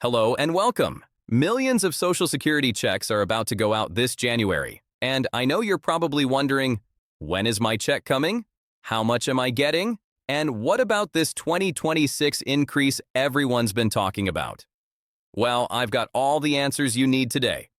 Hello and welcome. Millions of Social Security checks are about to go out this January, and I know you're probably wondering, when is my check coming? How much am I getting? And what about this 2026 increase everyone's been talking about? Well, I've got all the answers you need today.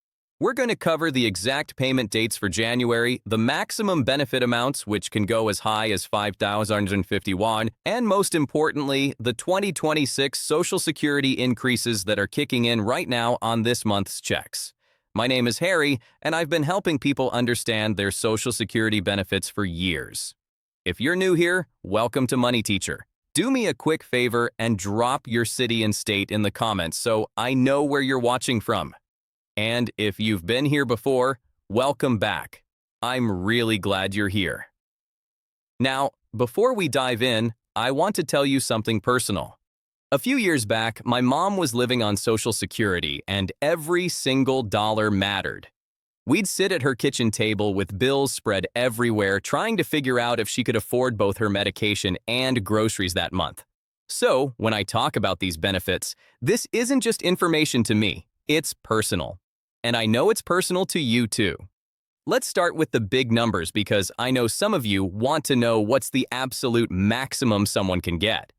We're going to cover the exact payment dates for January, the maximum benefit amounts, which can go as high as 5,051, and most importantly, the 2026 Social Security increases that are kicking in right now on this month's checks. My name is Harry, and I've been helping people understand their Social Security benefits for years. If you're new here, welcome to Money Teacher. Do me a quick favor and drop your city and state in the comments so I know where you're watching from. And if you've been here before, welcome back. I'm really glad you're here. Now, before we dive in, I want to tell you something personal. A few years back, my mom was living on Social Security, and every single dollar mattered. We'd sit at her kitchen table with bills spread everywhere, trying to figure out if she could afford both her medication and groceries that month. So, when I talk about these benefits, this isn't just information to me, it's personal. And I know it's personal to you too. Let's start with the big numbers because I know some of you want to know what's the absolute maximum someone can get.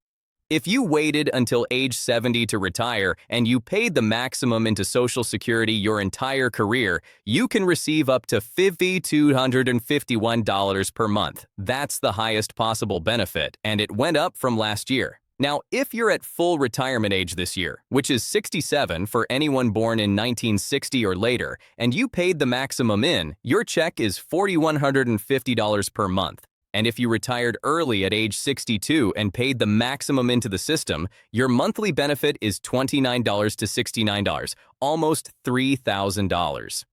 If you waited until age 70 to retire and you paid the maximum into Social Security your entire career, you can receive up to $5,251 per month. That's the highest possible benefit, and it went up from last year. Now, if you're at full retirement age this year, which is 67 for anyone born in 1960 or later, and you paid the maximum in, your check is $4,150 per month. And if you retired early at age 62 and paid the maximum into the system, your monthly benefit is $29 to $69, almost $3,000.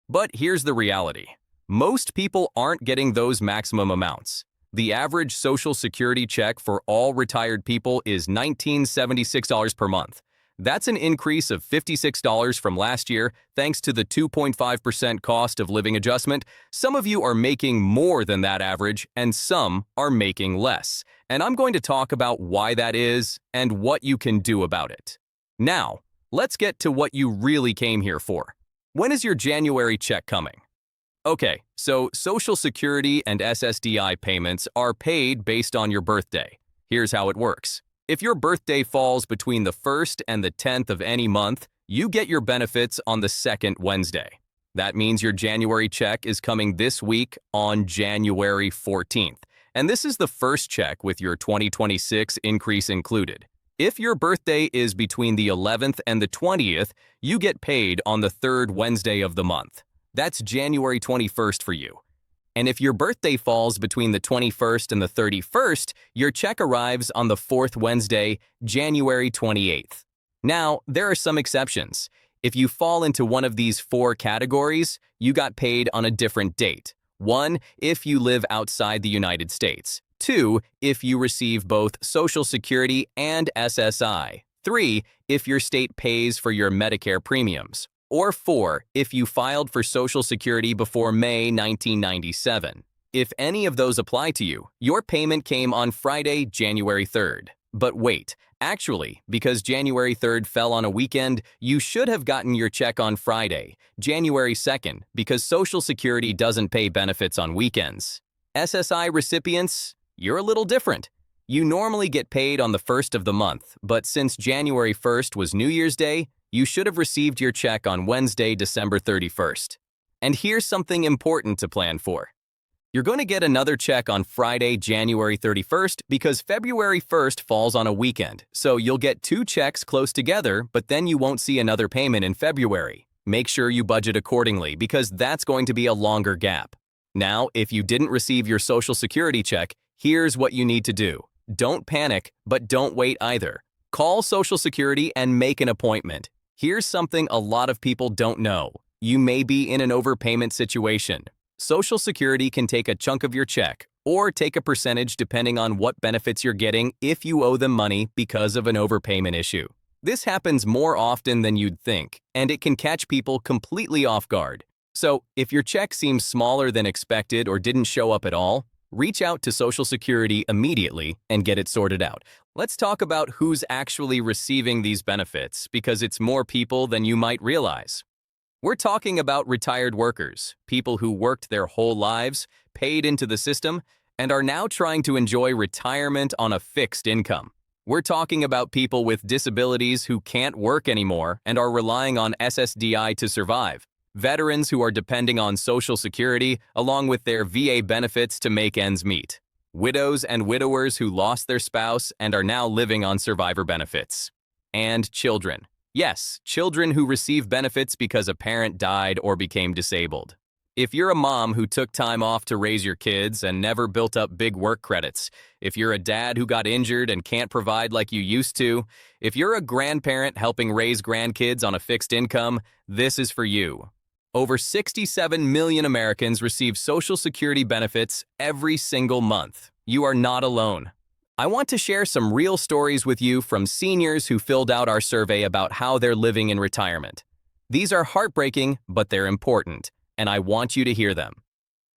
But here's the reality. Most people aren't getting those maximum amounts. The average Social Security check for all retired people is $1,976 per month. That's an increase of $56 from last year, thanks to the 2.5% cost of living adjustment. Some of you are making more than that average, and some are making less. And I'm going to talk about why that is and what you can do about it. Now, let's get to what you really came here for. When is your January check coming? Okay, so Social Security and SSDI payments are paid based on your birthday. Here's how it works. If your birthday falls between the 1st and the 10th of any month, you get your benefits on the second Wednesday. That means your January check is coming this week on January 14th. And this is the first check with your 2026 increase included. If your birthday is between the 11th and the 20th, you get paid on the third Wednesday of the month. That's January 21st for you. And if your birthday falls between the 21st and the 31st, your check arrives on the fourth Wednesday, January 28th. Now, there are some exceptions. If you fall into one of these four categories, you got paid on a different date. 1, if you live outside the United States. 2, if you receive both Social Security and SSI. 3, if your state pays for your Medicare premiums. Or 4, if you filed for Social Security before May 1997. If any of those apply to you, your payment came on Friday, January 3rd. But wait, actually, because January 3rd fell on a weekend, you should have gotten your check on Friday, January 2nd, because Social Security doesn't pay benefits on weekends. SSI recipients, you're a little different. You normally get paid on the 1st of the month, but since January 1st was New Year's Day, you should have received your check on Wednesday, December 31st. And here's something important to plan for. You're going to get another check on Friday, January 31st because February 1st falls on a weekend, so you'll get 2 checks close together, but then you won't see another payment in February. Make sure you budget accordingly because that's going to be a longer gap. Now, if you didn't receive your Social Security check, here's what you need to do. Don't panic, but don't wait either. Call Social Security and make an appointment. Here's something a lot of people don't know. You may be in an overpayment situation. Social Security can take a chunk of your check or take a percentage depending on what benefits you're getting if you owe them money because of an overpayment issue. This happens more often than you'd think, and it can catch people completely off guard. So, if your check seems smaller than expected or didn't show up at all, reach out to Social Security immediately and get it sorted out. Let's talk about who's actually receiving these benefits, because it's more people than you might realize. We're talking about retired workers, people who worked their whole lives, paid into the system, and are now trying to enjoy retirement on a fixed income. We're talking about people with disabilities who can't work anymore and are relying on SSDI to survive. Veterans who are depending on Social Security along with their VA benefits to make ends meet. Widows and widowers who lost their spouse and are now living on survivor benefits. And children. Yes, children who receive benefits because a parent died or became disabled. If you're a mom who took time off to raise your kids and never built up big work credits, if you're a dad who got injured and can't provide like you used to, if you're a grandparent helping raise grandkids on a fixed income, this is for you. Over 67 million Americans receive Social Security benefits every single month. You are not alone. I want to share some real stories with you from seniors who filled out our survey about how they're living in retirement. These are heartbreaking, but they're important, and I want you to hear them.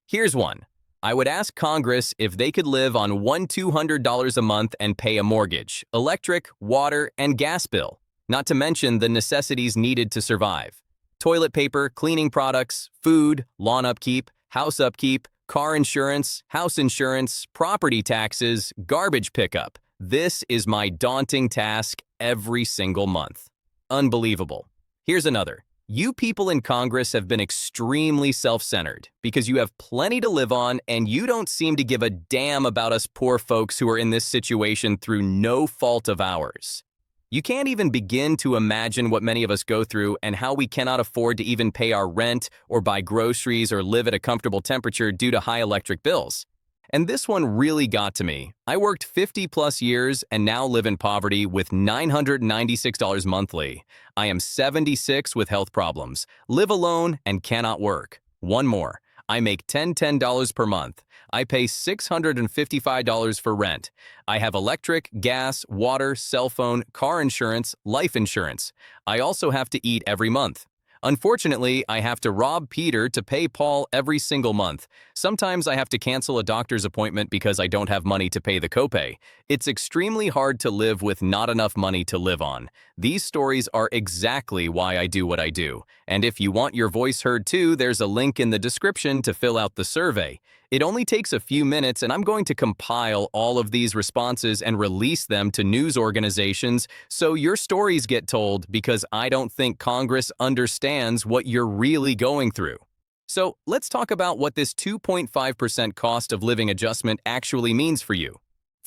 Here's one. I would ask Congress if they could live on $200 a month and pay a mortgage, electric, water, and gas bill, not to mention the necessities needed to survive. Toilet paper, cleaning products, food, lawn upkeep, house upkeep, car insurance, house insurance, property taxes, garbage pickup. This is my daunting task every single month. Unbelievable. Here's another. You people in Congress have been extremely self-centered because you have plenty to live on and you don't seem to give a damn about us poor folks who are in this situation through no fault of ours. You can't even begin to imagine what many of us go through and how we cannot afford to even pay our rent or buy groceries or live at a comfortable temperature due to high electric bills. And this one really got to me. I worked 50 plus years and now live in poverty with $996 monthly. I am 76 with health problems, live alone, and cannot work. One more. I make $10 per month. I pay $655 for rent. I have electric, gas, water, cell phone, car insurance, life insurance. I also have to eat every month. Unfortunately, I have to rob Peter to pay Paul every single month. Sometimes I have to cancel a doctor's appointment because I don't have money to pay the copay. It's extremely hard to live with not enough money to live on. These stories are exactly why I do what I do. And if you want your voice heard too, there's a link in the description to fill out the survey. It only takes a few minutes, and I'm going to compile all of these responses and release them to news organizations so your stories get told, because I don't think Congress understands what you're really going through. So let's talk about what this 2.5% cost of living adjustment actually means for you.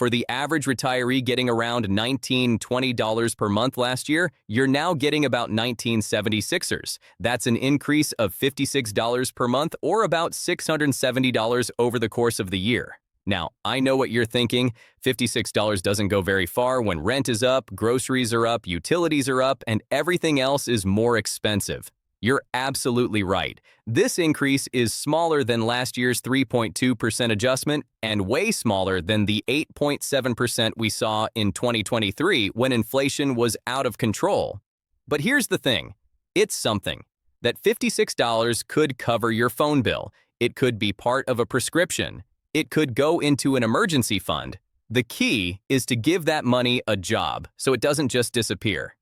For the average retiree getting around $19–20 per month last year, you're now getting about $1976ers. That's an increase of $56 per month, or about $670 over the course of the year. Now, I know what you're thinking. $56 doesn't go very far when rent is up, groceries are up, utilities are up, and everything else is more expensive. You're absolutely right. This increase is smaller than last year's 3.2% adjustment and way smaller than the 8.7% we saw in 2023 when inflation was out of control. But here's the thing. It's something. That $56 could cover your phone bill. It could be part of a prescription. It could go into an emergency fund. The key is to give that money a job so it doesn't just disappear.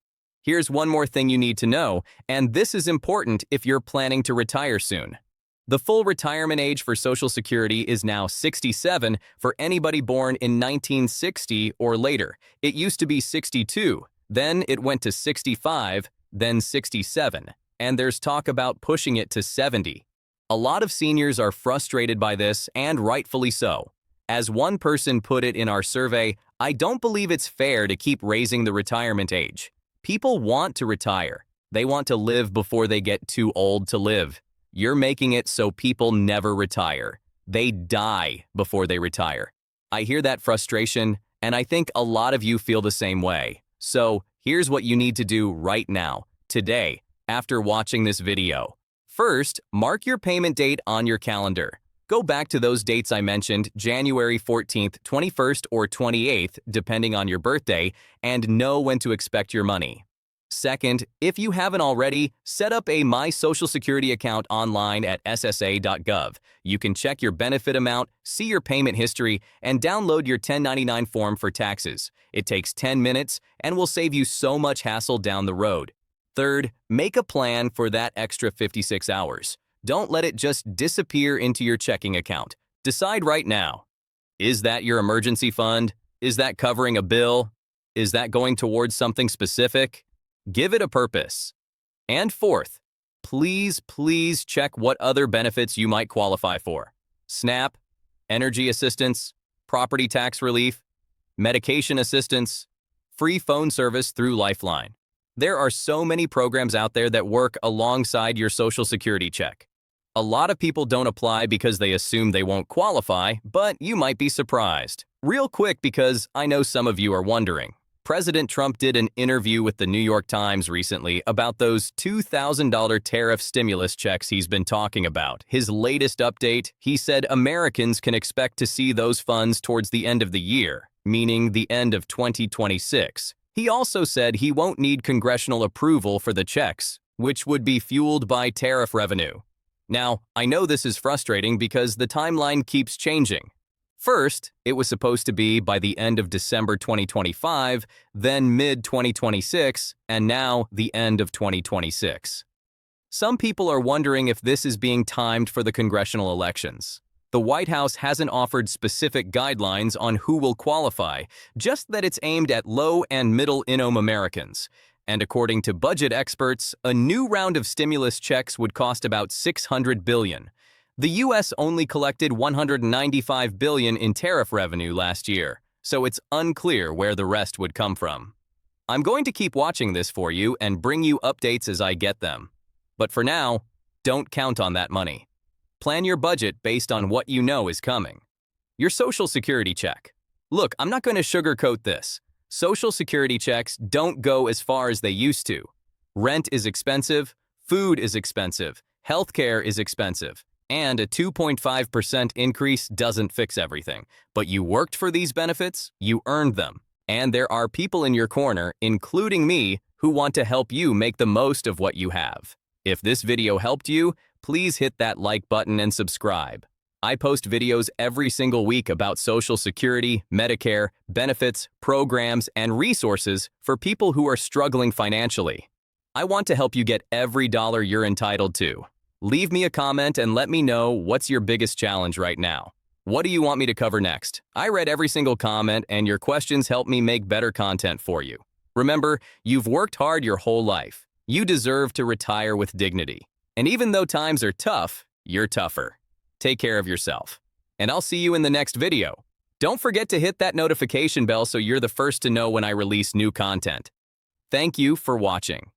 Here's one more thing you need to know, and this is important if you're planning to retire soon. The full retirement age for Social Security is now 67 for anybody born in 1960 or later. It used to be 62, then it went to 65, then 67, and there's talk about pushing it to 70. A lot of seniors are frustrated by this, and rightfully so. As one person put it in our survey, I don't believe it's fair to keep raising the retirement age. People want to retire. They want to live before they get too old to live. You're making it so people never retire. They die before they retire. I hear that frustration, and I think a lot of you feel the same way. So here's what you need to do right now, today, after watching this video. First, mark your payment date on your calendar. Go back to those dates I mentioned, January 14th, 21st, or 28th, depending on your birthday, and know when to expect your money. Second, if you haven't already, set up a My Social Security account online at ssa.gov. You can check your benefit amount, see your payment history, and download your 1099 form for taxes. It takes 10 minutes and will save you so much hassle down the road. Third, make a plan for that extra 56 hours. Don't let it just disappear into your checking account. Decide right now. Is that your emergency fund? Is that covering a bill? Is that going towards something specific? Give it a purpose. And fourth, please check what other benefits you might qualify for. SNAP, energy assistance, property tax relief, medication assistance, free phone service through Lifeline. There are so many programs out there that work alongside your Social Security check. A lot of people don't apply because they assume they won't qualify, but you might be surprised. Real quick, because I know some of you are wondering. President Trump did an interview with the New York Times recently about those $2,000 tariff stimulus checks he's been talking about. His latest update, he said Americans can expect to see those funds towards the end of the year, meaning the end of 2026. He also said he won't need congressional approval for the checks, which would be fueled by tariff revenue. Now, I know this is frustrating because the timeline keeps changing. First, it was supposed to be by the end of December 2025, then mid-2026, and now the end of 2026. Some people are wondering if this is being timed for the congressional elections. The White House hasn't offered specific guidelines on who will qualify, just that it's aimed at low and middle-income Americans. And according to budget experts, a new round of stimulus checks would cost about $600 billion. The U.S. only collected $195 billion in tariff revenue last year, so it's unclear where the rest would come from. I'm going to keep watching this for you and bring you updates as I get them. But for now, don't count on that money. Plan your budget based on what you know is coming. Your Social Security check. Look, I'm not going to sugarcoat this. Social Security checks don't go as far as they used to. Rent is expensive, food is expensive, healthcare is expensive. And a 2.5% increase doesn't fix everything. But you worked for these benefits, you earned them. And there are people in your corner, including me, who want to help you make the most of what you have. If this video helped you, please hit that like button and subscribe. I post videos every single week about Social Security, Medicare, benefits, programs, and resources for people who are struggling financially. I want to help you get every dollar you're entitled to. Leave me a comment and let me know what's your biggest challenge right now. What do you want me to cover next? I read every single comment and your questions help me make better content for you. Remember, you've worked hard your whole life. You deserve to retire with dignity. And even though times are tough, you're tougher. Take care of yourself. And I'll see you in the next video. Don't forget to hit that notification bell so you're the first to know when I release new content. Thank you for watching.